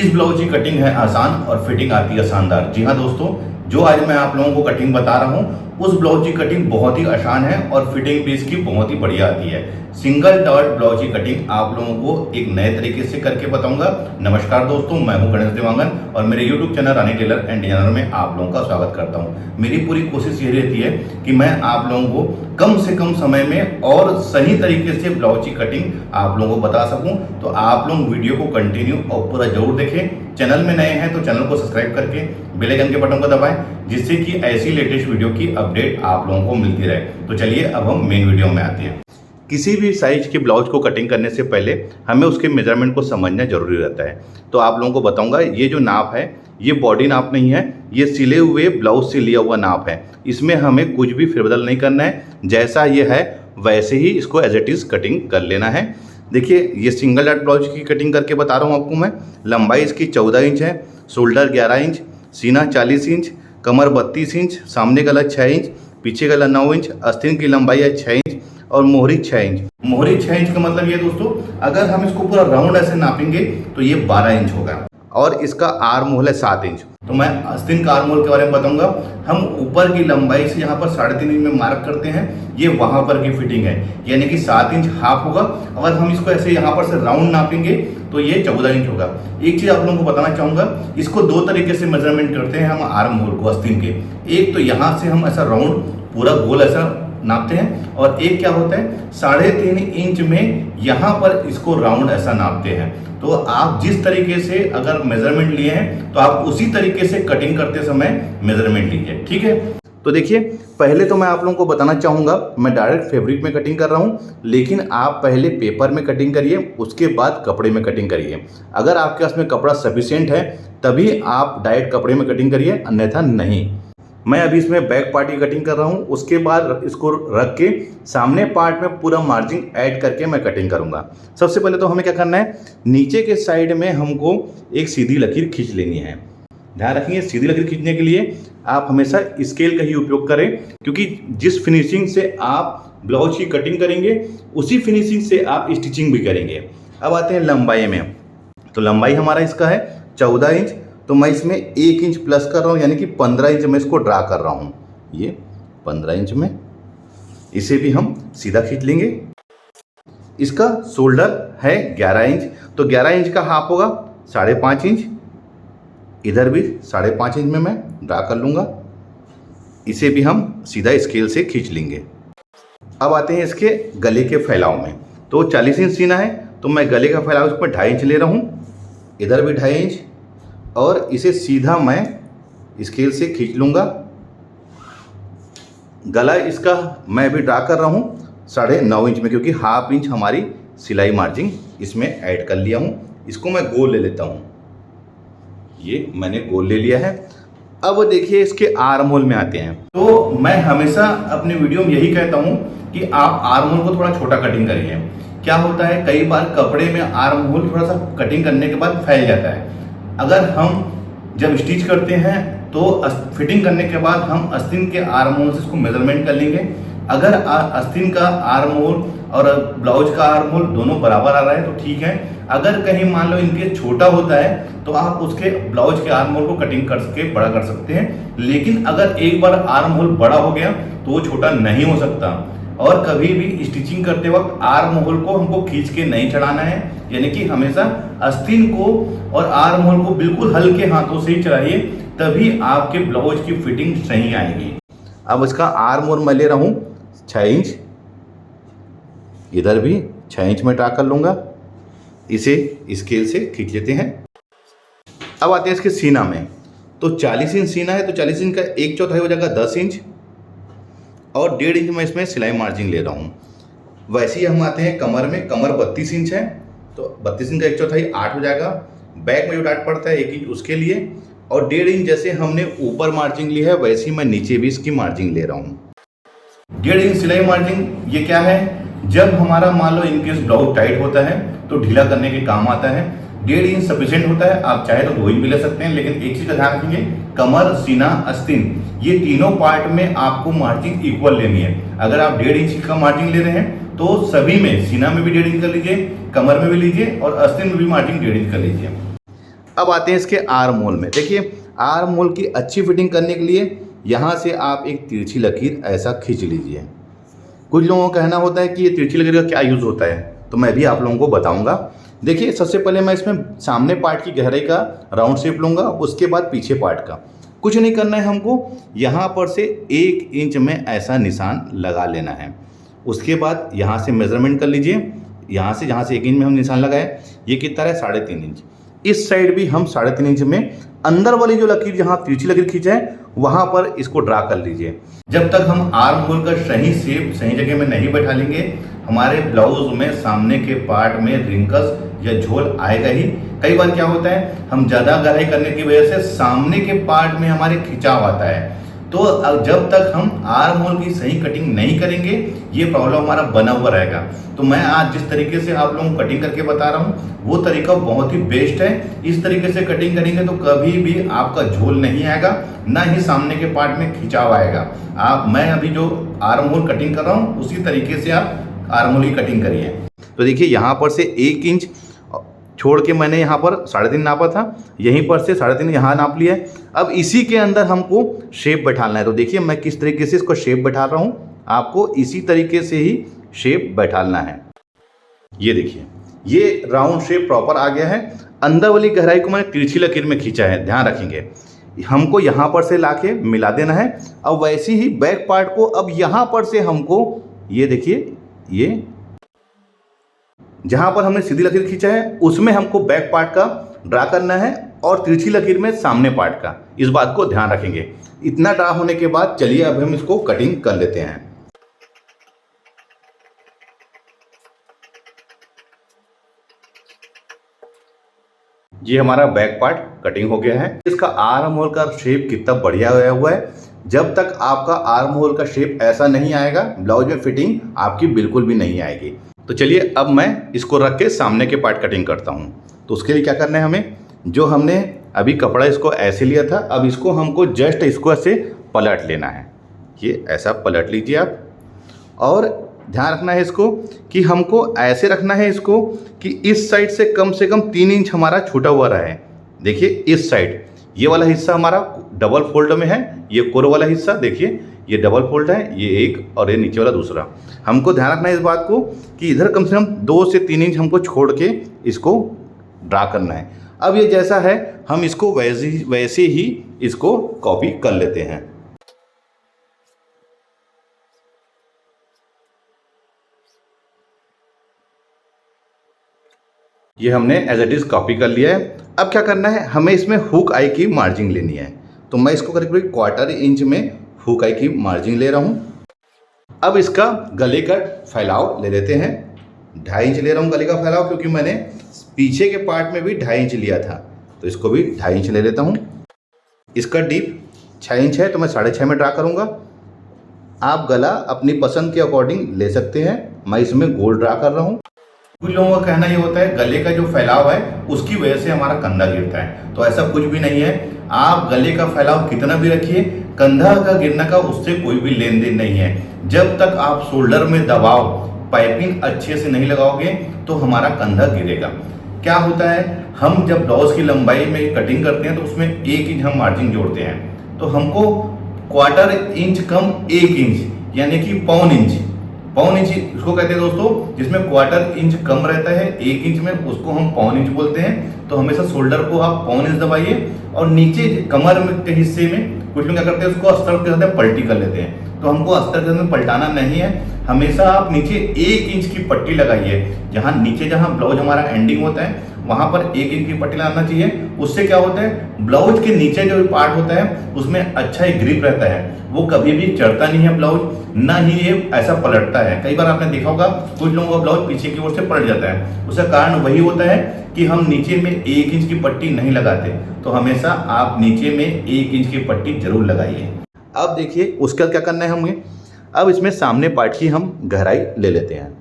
किस ब्लाउज की कटिंग है आसान और फिटिंग आती है शानदार। जी हाँ दोस्तों, जो आज मैं आप लोगों को कटिंग बता रहा हूँ उस ब्लाउज की कटिंग बहुत ही आसान है और फिटिंग भी इसकी बहुत ही बढ़िया आती है। सिंगल डॉट ब्लाउज की कटिंग आप लोगों को एक नए तरीके से करके बताऊंगा। नमस्कार दोस्तों, मैं हूं गणेश देवांगन और मेरे YouTube channel Rani tailor and designer में आप लोगों का स्वागत करता हूं। मेरी पूरी कोशिश ये रहती है कि मैं आप लोगों को कम से कम समय में और सही तरीके से ब्लाउज की कटिंग आप लोगों को बता सकूं। तो आप लोग वीडियो को कंटिन्यू और पूरा जरूर देखें। चैनल में नए हैं तो चैनल को सब्सक्राइब करके बेल आइकन के बटन को दबाएं, जिससे कि ऐसी लेटेस्ट वीडियो की अपडेट आप लोगों को मिलती रहे। तो चलिए अब हम मेन वीडियो में आते हैं। किसी भी साइज के ब्लाउज को कटिंग करने से पहले हमें उसके मेजरमेंट को समझना जरूरी रहता है। तो आप लोगों को बताऊंगा, ये जो नाप है ये बॉडी नाप नहीं है, ये सिले हुए ब्लाउज से लिया हुआ नाप है। इसमें हमें कुछ भी फेरबदल नहीं करना है, जैसा ये है वैसे ही इसको एज इट इज़ कटिंग कर लेना है। देखिए, ये सिंगल डॉट ब्लाउज की कटिंग करके बता रहा हूँ आपको मैं। लंबाई इसकी 14 इंच है, शोल्डर 11 इंच, सीना 40 इंच, कमर 32 इंच, सामने गला 6 इंच, पीछे गला 9 इंच, आस्तीन की लंबाई है 6 इंच और मोहरी 6 इंच। मोहरी 6 इंच का मतलब ये दोस्तों, अगर हम इसको पूरा राउंड ऐसे नापेंगे तो ये 12 इंच होगा और इसका आर्म होल है 7 इंच। तो मैं आस्तीन का आर्म होल के बारे में बताऊंगा। हम ऊपर की लंबाई से यहाँ पर 3.5 इंच में मार्क करते हैं, ये वहां पर की फिटिंग है, यानी कि 7 इंच हाफ होगा। अगर हम इसको ऐसे यहाँ पर से राउंड नापेंगे तो ये 14 इंच होगा। एक चीज आप लोगों को बताना चाहूंगा, इसको दो तरीके से मेजरमेंट करते हैं हम आर्म होल को आस्तीन के। एक तो यहाँ से हम ऐसा राउंड पूरा गोल ऐसा नापते हैं और एक क्या होता है 3.5 इंच में यहाँ पर इसको राउंड ऐसा नापते हैं। तो आप जिस तरीके से अगर मेजरमेंट लिए हैं तो आप उसी तरीके से कटिंग करते समय मेजरमेंट लीजिए, ठीक है। तो देखिए, पहले तो मैं आप लोगों को बताना चाहूँगा, मैं डायरेक्ट फैब्रिक में कटिंग कर रहा हूँ, लेकिन आप पहले पेपर में कटिंग करिए, उसके बाद कपड़े में कटिंग करिए। अगर आपके पास में कपड़ा सफिशिएंट है तभी आप डायरेक्ट कपड़े में कटिंग करिए, अन्यथा नहीं। मैं अभी इसमें बैक पार्ट की कटिंग कर रहा हूँ, उसके बाद इसको रख के सामने पार्ट में पूरा मार्जिन ऐड करके मैं कटिंग करूँगा। सबसे पहले तो हमें क्या करना है, नीचे के साइड में हमको एक सीधी लकीर खींच लेनी है। ध्यान रखिए, सीधी लकीर खींचने के लिए आप हमेशा स्केल का ही उपयोग करें, क्योंकि जिस फिनिशिंग से आप ब्लाउज की कटिंग करेंगे उसी फिनिशिंग से आप स्टिचिंग भी करेंगे। अब आते हैं लंबाई में। तो लंबाई हमारा इसका है 14 इंच, तो मैं इसमें 1 इंच प्लस कर रहा हूँ, यानी कि 15 इंच में इसको ड्रा कर रहा हूँ। ये 15 इंच में इसे भी हम सीधा खींच लेंगे। इसका शोल्डर है 11 इंच, तो 11 इंच का हाफ होगा 5.5 इंच। इधर भी 5.5 इंच में मैं ड्रा कर लूँगा, इसे भी हम सीधा स्केल से खींच लेंगे। अब आते हैं इसके गले के फैलाव में। तो 40 इंच सीना है, तो मैं गले का फैलाव इस पर 2.5 इंच ले रहा हूँ, इधर भी 2.5 इंच, और इसे सीधा मैं स्केल से खींच लूँगा। गला इसका मैं भी ड्रा कर रहा हूँ 9.5 इंच में, क्योंकि हाफ इंच हमारी सिलाई मार्जिन इसमें ऐड कर लिया हूँ। इसको मैं गोल ले लेता हूँ, ये मैंने गोल ले लिया है। अब देखिए इसके आर्म होल में आते हैं। तो मैं हमेशा अपने वीडियो में यही कहता हूँ कि आप आर्म होल को थोड़ा छोटा कटिंग करिए। क्या होता है, कई बार कपड़े में आर्म होल थोड़ा सा कटिंग करने के बाद फैल जाता है। अगर हम जब स्टिच करते हैं तो फिटिंग करने के बाद हम आस्तीन के आर्म होल से इसको मेजरमेंट कर लेंगे। अगर आस्तीन का आर्म होल और ब्लाउज का आर्म होल दोनों बराबर आ रहा है तो ठीक है। अगर कहीं मान लो इनके छोटा होता है तो आप उसके ब्लाउज के आर्म होल को कटिंग करके बड़ा कर सकते हैं, लेकिन अगर एक बार आर्म होल बड़ा हो गया तो वो छोटा नहीं हो सकता। और कभी भी स्टिचिंग करते वक्त आर्म होल को हमको खींच के नहीं चढ़ाना है, यानी कि हमेशा आस्तीन को और आर्म होल को बिल्कुल हल्के हाथों से ही चढ़ाइए, तभी आपके ब्लाउज की फिटिंग सही आएगी। अब इसका आर्म होल मैं ले रहा हूँ 6 इंच, इधर भी 6 इंच में ड्रा कर लूँगा, इसे स्केल से खींच लेते हैं। अब आते हैं इसके सीना में। तो 40 इंच सीना है, तो 40 इंच का 1/4 हो जाएगा 10 इंच और 1.5 इंच में इसमें सिलाई मार्जिन ले रहा हूँ। वैसे ही हम आते हैं कमर में। कमर 32 इंच है, तो 32 इंच का 1/4 8 हो जाएगा। बैक में जो डाट पड़ता है 1 इंच उसके लिए, और 1.5 इंच जैसे हमने ऊपर मार्जिन ली है वैसे ही मैं नीचे भी इसकी मार्जिन ले रहा हूँ। 1.5 इंच सिलाई मार्जिन ये क्या है, जब हमारा मान लो इनकेस ब्लाउज टाइट होता है तो ढीला करने के काम आता है। 1.5 इंच सफिशिएंट होता है, आप चाहे तो 2 इंच भी ले सकते हैं, लेकिन एक चीज का ध्यान रखेंगे, कमर, सीना, आस्तीन ये तीनों पार्ट में आपको मार्जिन इक्वल लेनी है। अगर आप 1.5 इंच का मार्जिन ले रहे हैं तो सभी में, सीना में भी 1.5 इंच कर लीजिए, कमर में भी लीजिए और आस्तीन में भी मार्जिन 1.5 इंच कर लीजिए। अब आते हैं इसके आर्म होल में। देखिए आर्म होल की अच्छी फिटिंग करने के लिए यहाँ से आप एक तिरछी लकीर ऐसा खींच लीजिए। कुछ लोगों का कहना होता है कि ये तिरछी लकीर का क्या यूज़ होता है, तो मैं भी आप लोगों को बताऊंगा। देखिए सबसे पहले मैं इसमें सामने पार्ट की गहराई का राउंड शेप लूँगा, उसके बाद पीछे पार्ट का। कुछ नहीं करना है हमको, यहाँ पर से 1 इंच में ऐसा निशान लगा लेना है। उसके बाद यहाँ से मेज़रमेंट कर लीजिए, यहाँ से जहाँ से 1 इंच में हम निशान लगाए ये कितना है 3.5 इंच। इस साइड भी हम 3.5 इंच में अंदर वाली जो लकीर जहाँ तिरछी लकीर खींचे है वहाँ पर इसको ड्रा कर लीजिए। जब तक हम आर्म होल का सही शेप सही जगह में नहीं बैठा लेंगे हमारे ब्लाउज में सामने के पार्ट में रिंकल्स या झोल आएगा ही। कई बार क्या होता है हम ज़्यादा गहराई करने की वजह से सामने के पार्ट में हमारे खिंचाव आता है, तो जब तक हम आर्म होल की सही कटिंग नहीं करेंगे ये प्रॉब्लम हमारा बना हुआ रहेगा। तो मैं आज जिस तरीके से आप लोगों को कटिंग करके बता रहा हूँ वो तरीका बहुत ही बेस्ट है। इस तरीके से कटिंग करेंगे तो कभी भी आपका झोल नहीं आएगा, ना ही सामने के पार्ट में खिंचाव आएगा। मैं अभी जो आर्म होल कटिंग कर रहा हूँ उसी तरीके से आप आर्म होल की कटिंग करिए। तो देखिए यहाँ पर से 1 इंच छोड़ के मैंने यहाँ पर 3.5 नापा था, यहीं पर से 3.5 यहाँ नाप लिया है। अब इसी के अंदर हमको शेप बैठाना है। तो देखिए मैं किस तरीके से इसको शेप बैठा रहा हूँ, आपको इसी तरीके से ही शेप बैठाना है। ये देखिए ये राउंड शेप प्रॉपर आ गया है। अंदर वाली गहराई को मैंने तिरछी लकीर में खींचा है, ध्यान रखेंगे। हमको यहाँ पर से लाके मिला देना है। अब वैसे ही बैक पार्ट को अब यहाँ पर से हमको ये देखिए ये जहाँ पर हमने सीधी लकीर खींचा है उसमें हमको बैक पार्ट का ड्रा करना है और तिरछी लकीर में सामने पार्ट का। इस बात को ध्यान रखेंगे। इतना ड्रा होने के बाद चलिए अब हम इसको कटिंग कर लेते हैं। ये हमारा बैक पार्ट कटिंग हो गया है। इसका आर्म होल का शेप कितना बढ़िया आया हुआ है। जब तक आपका आर्म होल का शेप ऐसा नहीं आएगा ब्लाउज में फिटिंग आपकी बिल्कुल भी नहीं आएगी। तो चलिए अब मैं इसको रख के सामने के पार्ट कटिंग करता हूँ। तो उसके लिए क्या करना है हमें, जो हमने अभी कपड़ा इसको ऐसे लिया था अब इसको हमको जस्ट इसको ऐसे पलट लेना है। ये ऐसा पलट लीजिए आप, और ध्यान रखना है इसको कि हमको ऐसे रखना है इसको कि इस साइड से कम 3 इंच हमारा छूटा हुआ रहा है। देखिए इस साइड ये वाला हिस्सा हमारा डबल फोल्ड में है, ये कोर वाला हिस्सा देखिए ये डबल फोल्ड है, ये एक और ये नीचे वाला दूसरा। हमको ध्यान रखना है इस बात को कि इधर कम से कम 2 से 3 इंच हमको छोड़ के इसको ड्रा करना है। अब ये जैसा है हम इसको वैसे ही इसको कॉपी कर लेते हैं। ये हमने एज इट इज़ कॉपी कर लिया है। अब क्या करना है, हमें इसमें हुक आई की मार्जिन लेनी है। तो मैं इसको करीब 1/4 इंच में हुक आई की मार्जिन ले रहा हूँ। अब इसका गले का फैलाव ले लेते हैं। 2.5 इंच ले रहा हूँ गले का फैलाव, क्योंकि मैंने पीछे के पार्ट में भी 2.5 इंच लिया था, तो इसको भी 2.5 इंच ले लेता हूँ। इसका डीप 6 इंच है तो मैं 6.5 में ड्रा करूँगा। आप गला अपनी पसंद के अकॉर्डिंग ले सकते हैं, मैं इसमें गोल ड्रा कर रहा हूँ। कुछ लोगों का कहना ये होता है गले का जो फैलाव है उसकी वजह से हमारा कंधा गिरता है, तो ऐसा कुछ भी नहीं है। आप गले का फैलाव कितना भी रखिए, कंधा का गिरने का उससे कोई भी लेन देन नहीं है। जब तक आप शोल्डर में दबाव पाइपिंग अच्छे से नहीं लगाओगे तो हमारा कंधा गिरेगा। क्या होता है, हम जब ब्लाउज की लंबाई में कटिंग करते हैं तो उसमें 1 इंच हम मार्जिन जोड़ते हैं, तो हमको 1/4 इंच कम 1 इंच यानी कि 1/4 इंच उसको कहते हैं दोस्तों, जिसमें 1/4 इंच कम रहता है 1 इंच में, उसको हम 1/4 इंच बोलते हैं। तो हमेशा शोल्डर को आप 1/4 इंच दबाइए और नीचे कमर के हिस्से में कुछ लोग क्या करते हैं उसको अस्तर के साथ पलटी कर लेते हैं। तो हमको अस्तर के साथ पलटाना नहीं है, हमेशा आप नीचे 1 इंच की पट्टी लगाइए। जहाँ नीचे जहाँ ब्लाउज हमारा एंडिंग होता है वहाँ पर 1 इंच की पट्टी लगाना चाहिए। उससे क्या होता है, ब्लाउज के नीचे जो पार्ट होता है उसमें अच्छा ही ग्रिप रहता है, वो कभी भी चढ़ता नहीं है ब्लाउज, ना ही ये ऐसा पलटता है। कई बार आपने देखा होगा कुछ लोगों का ब्लाउज पीछे की ओर से पलट जाता है, उसका कारण वही होता है कि हम नीचे में 1 इंच की पट्टी नहीं लगाते। तो हमेशा आप नीचे में 1 इंच की पट्टी जरूर लगाइए। अब देखिए उसका क्या करना है हमें, अब इसमें सामने पार्ट की हम गहराई ले लेते हैं।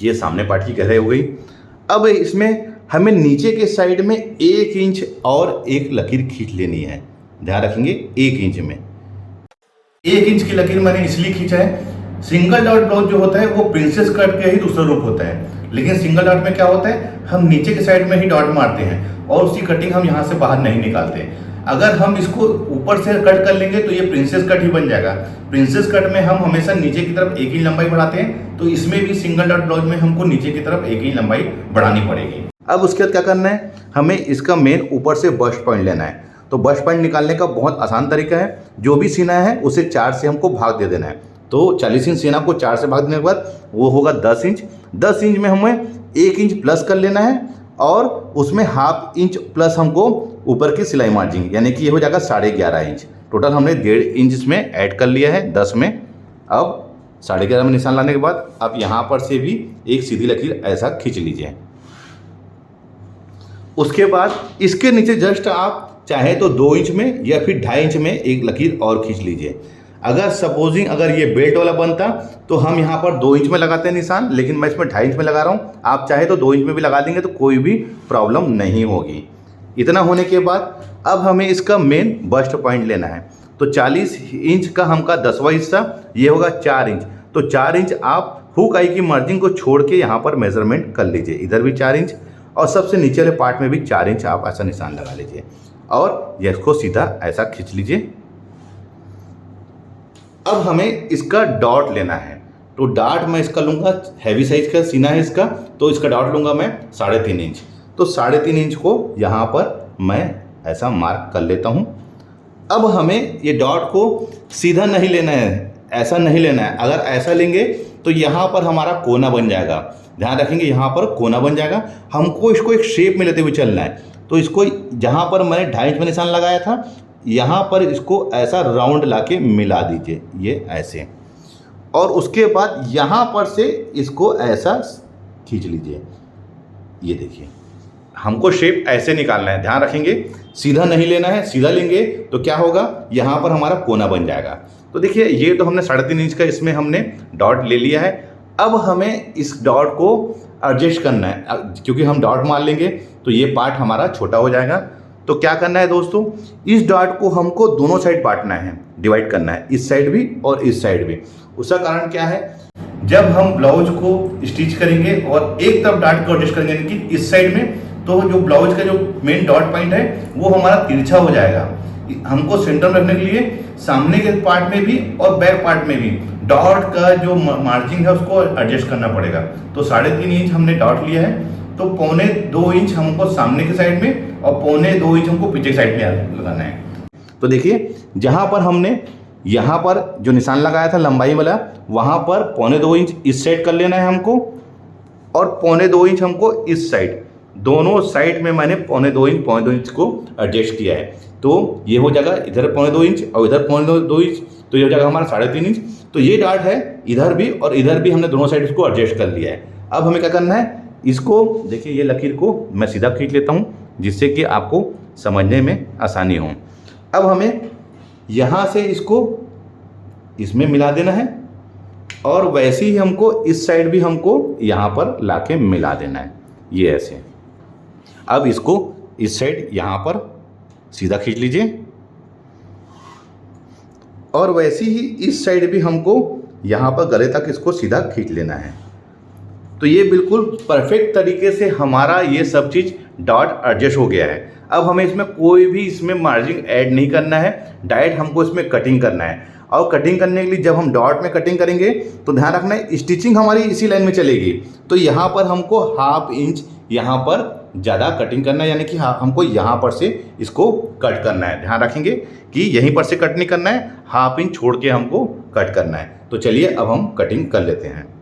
ये सामने पार्ट की गहराई हो गई। अब इसमें हमें नीचे के साइड में 1 इंच और एक लकीर खींच लेनी है। ध्यान रखेंगे 1 इंच में 1 इंच की लकीर मैंने इसलिए खींचा है, सिंगल डॉट ब्लाउज जो होता है वो प्रिंसेस कट का ही दूसरा रूप होता है, लेकिन सिंगल डॉट में क्या होता है, हम नीचे के साइड में ही डॉट मारते हैं और उसकी कटिंग हम यहाँ से बाहर नहीं निकालते। अगर हम इसको ऊपर से कट कर लेंगे तो ये प्रिंसेस कट ही बन जाएगा। प्रिंसेस कट में हम हमेशा नीचे की तरफ एक ही लंबाई बढ़ाते हैं, तो इसमें भी सिंगल डॉट ब्लाउज में हमको नीचे की तरफ एक ही लंबाई बढ़ानी पड़ेगी। अब उसके बाद क्या करना है, हमें इसका मेन ऊपर से बस्ट पॉइंट लेना है। तो बस्ट पॉइंट निकालने का बहुत आसान तरीका है, जो भी सीना है उसे 4 से हमको भाग दे देना है। तो 40 इंच सीना को 4 से भाग देने के बाद वो होगा 10 इंच। 10 इंच में हमें 1 इंच प्लस कर लेना है और उसमें हाफ इंच प्लस हमको ऊपर की सिलाई मार्जिन, यानी कि ये हो जाएगा 11.5 इंच। टोटल हमने 1.5 इंच इसमें ऐड कर लिया है 10 में। अब 11.5 में निशान लाने के बाद आप यहाँ पर से भी एक सीधी लकीर ऐसा खींच लीजिए। उसके बाद इसके नीचे जस्ट आप चाहे तो 2 इंच में या फिर 2.5 इंच में एक लकीर और खींच लीजिए। अगर सपोजिंग अगर ये बेल्ट वाला बनता तो हम यहाँ पर 2 इंच में लगाते हैं निशान, लेकिन मैं इसमें 2.5 इंच में लगा रहा हूँ। आप चाहे तो 2 इंच में भी लगा देंगे तो कोई भी प्रॉब्लम नहीं होगी। इतना होने के बाद अब हमें इसका मेन बस्ट पॉइंट लेना है। तो 40 इंच का हमका 10वां हिस्सा ये होगा 4 इंच। तो 4 इंच आप हुक आई की मार्जिन को छोड़ के यहाँ पर मेजरमेंट कर लीजिए। इधर भी 4 इंच और सबसे नीचे वाले पार्ट में भी 4 इंच आप ऐसा निशान लगा लीजिए और ये इसको सीधा ऐसा खींच लीजिए। अब हमें इसका डॉट लेना है। तो डॉट मैं इसका लूँगा, हैवी साइज का सीना है इसका, तो इसका डॉट लूँगा मैं 3.5 इंच। तो 3.5 इंच को यहाँ पर मैं ऐसा मार्क कर लेता हूँ। अब हमें ये डॉट को सीधा नहीं लेना है, ऐसा नहीं लेना है। अगर ऐसा लेंगे तो यहाँ पर हमारा कोना बन जाएगा। ध्यान रखेंगे यहाँ पर कोना बन जाएगा। हमको इसको एक शेप में लेते हुए चलना है। तो इसको जहाँ पर मैंने 2.5 इंच में निशान लगाया था, यहाँ पर इसको ऐसा राउंड लाके मिला दीजिए, ये ऐसे। और उसके बाद यहाँ पर से इसको ऐसा खींच लीजिए। ये देखिए, हमको शेप ऐसे निकालना है। ध्यान रखेंगे सीधा नहीं लेना है, सीधा लेंगे तो क्या होगा, यहाँ पर हमारा कोना बन जाएगा। तो देखिए ये तो हमने 3.5 इंच का इसमें हमने डॉट ले लिया है। अब हमें इस डॉट को एडजस्ट करना है, क्योंकि हम डॉट मार लेंगे तो ये पार्ट हमारा छोटा हो जाएगा। तो क्या करना है दोस्तों, इस डॉट को हमको दोनों साइड बांटना है, डिवाइड करना है, इस साइड भी और इस साइड भी। उसका कारण क्या है, जब हम ब्लाउज को स्टिच करेंगे और एक तरफ डॉट को एडजस्ट करेंगे यानी कि इस साइड में, तो जो ब्लाउज का जो मेन डॉट पॉइंट है वो हमारा तिरछा हो जाएगा। हमको सेंटर में रखने के लिए सामने के पार्ट में भी और बैक पार्ट में भी डॉट का जो मार्जिन है उसको एडजस्ट करना पड़ेगा। तो 3.5 इंच हमने डॉट लिया है, तो 1.25 इंच हमको सामने के साइड में और 1.25 इंच हमको पीछे साइड में लगाना है। तो देखिए जहाँ पर हमने यहाँ पर जो निशान लगाया था लंबाई वाला, वहाँ पर 1.25 इंच इस साइड कर लेना है हमको और 1.25 इंच हमको इस साइड, दोनों साइड में मैंने 1.25 इंच को एडजस्ट किया है। तो ये हो जाएगा इधर 1.25 इंच और इधर 1.25 इंच, तो ये हो जाएगा हमारा 3.5 इंच। तो ये डॉट है इधर भी और इधर भी हमने दोनों साइड इसको एडजस्ट कर लिया है। अब हमें क्या करना है, इसको देखिए ये लकीर को मैं सीधा खींच लेता हूँ जिससे कि आपको समझने में आसानी हो। अब हमें यहाँ से इसको इसमें मिला देना है और वैसे ही हमको इस साइड भी हमको यहाँ पर लाके मिला देना है, ये ऐसे। अब इसको इस साइड यहाँ पर सीधा खींच लीजिए और वैसे ही इस साइड भी हमको यहाँ पर गले तक इसको सीधा खींच लेना है। तो ये बिल्कुल परफेक्ट तरीके से हमारा ये सब चीज़ डॉट एडजस्ट हो गया है। अब हमें इसमें कोई भी इसमें मार्जिन ऐड नहीं करना है, डायरेक्ट हमको इसमें कटिंग करना है। और कटिंग करने के लिए जब हम डॉट में कटिंग करेंगे तो ध्यान रखना है स्टिचिंग हमारी इसी लाइन में चलेगी। तो यहाँ पर हमको 1/2 इंच यहाँ पर ज़्यादा कटिंग करना है, यानी कि हमको यहाँ पर से इसको कट करना है। ध्यान रखेंगे कि यहीं पर से कट नहीं करना है, 1/2 इंच छोड़ के हमको कट करना है। तो चलिए अब हम कटिंग कर लेते हैं।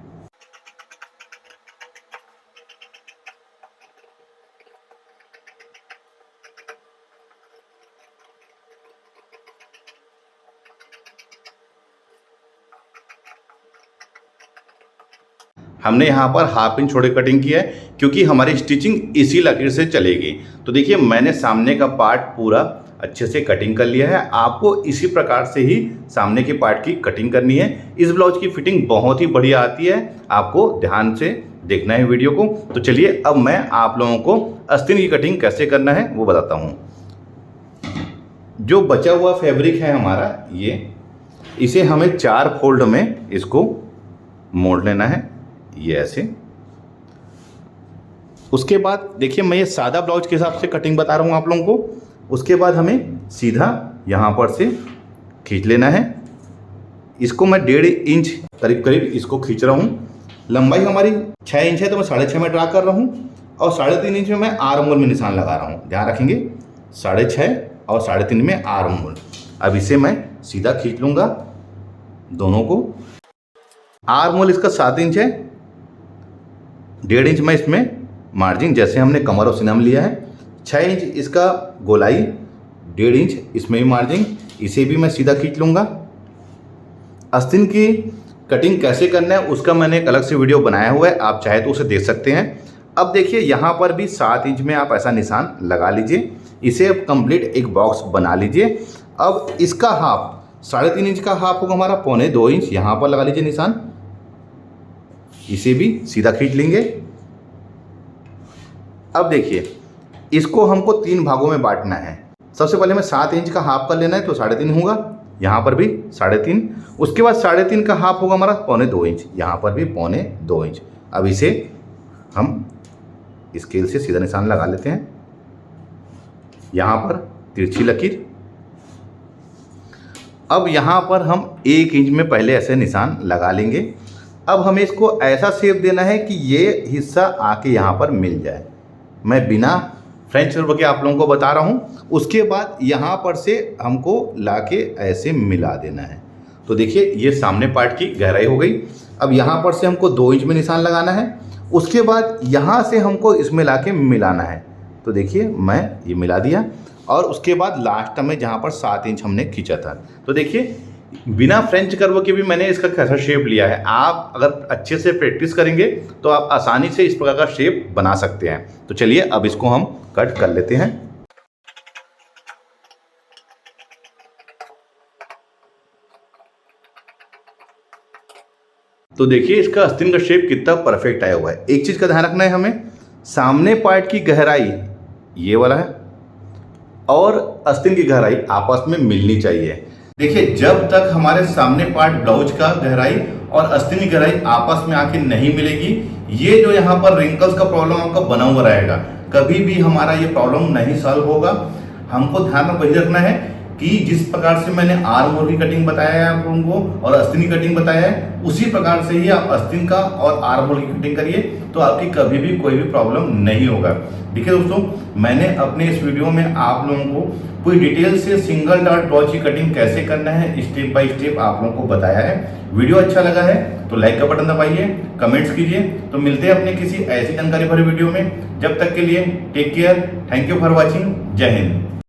हमने यहाँ पर 1/2 इंच छोड़ कटिंग किया है क्योंकि हमारी स्टिचिंग इसी लकीर से चलेगी। तो देखिए मैंने सामने का पार्ट पूरा अच्छे से कटिंग कर लिया है। आपको इसी प्रकार से ही सामने के पार्ट की कटिंग करनी है। इस ब्लाउज की फिटिंग बहुत ही बढ़िया आती है, आपको ध्यान से देखना है वीडियो को। तो चलिए अब मैं आप लोगों को आस्तीन की कटिंग कैसे करना है वो बताता हूँ। जो बचा हुआ फैब्रिक है हमारा, ये इसे हमें 4 फोल्ड में इसको मोड़ लेना है ये ऐसे। उसके बाद देखिए मैं ये सादा ब्लाउज के हिसाब से कटिंग बता रहा हूँ आप लोगों को। उसके बाद हमें सीधा यहाँ पर से खींच लेना है। इसको मैं 1.5 इंच करीब करीब इसको खींच रहा हूँ। लंबाई हमारी 6 इंच है तो मैं 6.5 में ड्रा कर रहा हूँ और 3.5 इंच में मैं आर्म होल में निशान लगा रहा हूँ। ध्यान रखेंगे 6.5 और 3.5 में आर्म होल। अब इसे मैं सीधा खींच लूँगा दोनों को। आर्म होल इसका 7 इंच है, 1.5 इंच मैं इसमें मार्जिन जैसे हमने कमर और सीना में लिया है। 6 इंच इसका गोलाई, 1.5 इंच इसमें भी मार्जिन, इसे भी मैं सीधा खींच लूँगा। आस्तीन की कटिंग कैसे करना है उसका मैंने एक अलग से वीडियो बनाया हुआ है, आप चाहे तो उसे देख सकते हैं। अब देखिए यहाँ पर भी 7 इंच में आप ऐसा निशान लगा लीजिए। इसे अब कंप्लीट एक बॉक्स बना लीजिए। अब इसका हाफ 3.5 इंच का हाफ होगा हमारा 1.25 इंच, यहाँ पर लगा लीजिए निशान। इसे भी सीधा खींच लेंगे। अब देखिए इसको हमको 3 भागों में बांटना है। सबसे पहले मैं 7 इंच का हाफ कर लेना है तो 3.5 होगा, यहाँ पर भी 3.5। उसके बाद 3.5 का हाफ होगा हमारा 1.25 इंच, यहाँ पर भी 1.25 इंच। अब इसे हम स्केल से सीधा निशान लगा लेते हैं। यहाँ पर तिरछी लकीर। अब यहाँ पर हम 1 इंच में पहले ऐसे निशान लगा लेंगे। अब हमें इसको ऐसा शेप देना है कि ये हिस्सा आके यहाँ पर मिल जाए। मैं बिना फ्रेंच कर्व के आप लोगों को बता रहा हूँ। उसके बाद यहाँ पर से हमको लाके ऐसे मिला देना है। तो देखिए ये सामने पार्ट की गहराई हो गई। अब यहाँ पर से हमको 2 इंच में निशान लगाना है। उसके बाद यहाँ से हमको इसमें लाके मिलाना है। तो देखिए मैं ये मिला दिया और उसके बाद लास्ट में जहाँ पर 7 इंच हमने खींचा था। तो देखिए बिना फ्रेंच कर्व के भी मैंने इसका कैसा शेप लिया है। आप अगर अच्छे से प्रैक्टिस करेंगे तो आप आसानी से इस प्रकार का शेप बना सकते हैं। तो चलिए अब इसको हम कट कर लेते हैं। तो देखिए इसका आस्तीन का शेप कितना परफेक्ट आया हुआ है। एक चीज़ का ध्यान रखना है हमें, सामने पार्ट की गहराई ये वाला है और आस्तीन की गहराई आपस में मिलनी चाहिए। देखिए जब तक हमारे सामने पार्ट ब्लाउज का गहराई और आस्तीन की गहराई आपस में आके नहीं मिलेगी, ये जो यहाँ पर रिंकल्स का प्रॉब्लम आपका बना हुआ रहेगा, कभी भी हमारा ये प्रॉब्लम नहीं सॉल्व होगा। हमको ध्यान में वही रखना है कि जिस प्रकार से मैंने आर्म होल की कटिंग बताया है आप लोगों को और आस्तीन की कटिंग बताया है, उसी प्रकार से ही आप आस्तीन का और आर्म होल की कटिंग करिए तो आपकी कभी भी कोई भी प्रॉब्लम नहीं होगा। देखिए दोस्तों, मैंने अपने इस वीडियो में आप लोगों को पूरी डिटेल से सिंगल डॉट ब्लाउज की कटिंग कैसे करना है स्टेप बाय स्टेप आप लोगों को बताया है। वीडियो अच्छा लगा है तो लाइक का बटन दबाइए, कमेंट्स कीजिए। तो मिलते हैं अपने किसी ऐसी जानकारी भरे वीडियो में। जब तक के लिए take care, thank you for watching, जय हिंद।